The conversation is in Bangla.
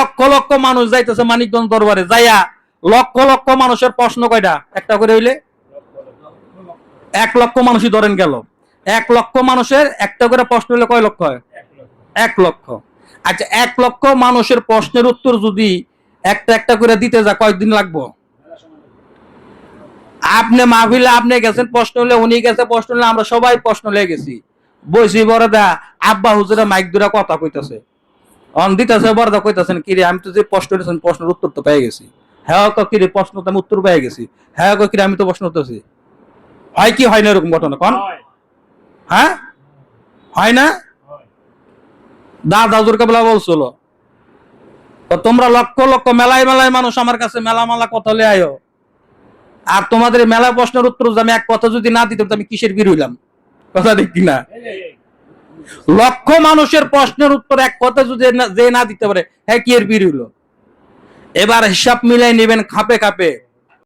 লক্ষ লক্ষ মানুষ যাইতেছে মানিকগঞ্জ দরবারে, যাইয়া লক্ষ লক্ষ মানুষের প্রশ্ন কয়টা? একটা করে হইলে 1 লক্ষ মানুষই ধরেন গেল। 1 লক্ষ মানুষের একটা করে প্রশ্ন হলে কয় লক্ষ হয়? 1 লক্ষ। আচ্ছা, 1 লক্ষ মানুষের প্রশ্নের উত্তর যদি একটা একটা করে দিতে যা কয়েকদিন লাগবো? আপনি মাহফিলে আপনি গেছেন প্রশ্ন হলে, উনি গেছে প্রশ্ন হলে, আমরা সবাই প্রশ্ন লেগে গেছি, বইছি বড়দা আব্বা হুজুরা মাইক দুরা কথা কইতাছে, অন দিতেছে বড়দা কইতাছেন কিরে আমি তো যে প্রশ্ন করেছেন প্রশ্নের উত্তর তো পেয়ে গেছি। হ্যাঁ কিরে প্রশ্ন তো আমি উত্তর পেয়ে গেছি। হ্যাঁ কিরে আমি তো প্রশ্ন করতেছি। হয় কি হয় না এরকম ঘটনা কোন? হ্যাঁ হয় না? দাদা হুজুর কেবলা বলছিল তোমরা লক্ষ লক্ষ মেলায় মেলায় মানুষ আমার কাছে মেলা মেলা কথা লে আয়ো, আর তোমাদের মেলা প্রশ্নের উত্তর আমি এক কথা যদি না দিতাম আমি কিসের বীর হইলাম? কথা দেখি না? লক্ষ মানুষের প্রশ্নের উত্তর এক কথা যদি যে না দিতে পারে, হ্যাঁ কি এর বীর হইলো? এবার হিসাব মিলাই নেবেন খাপে খাপে।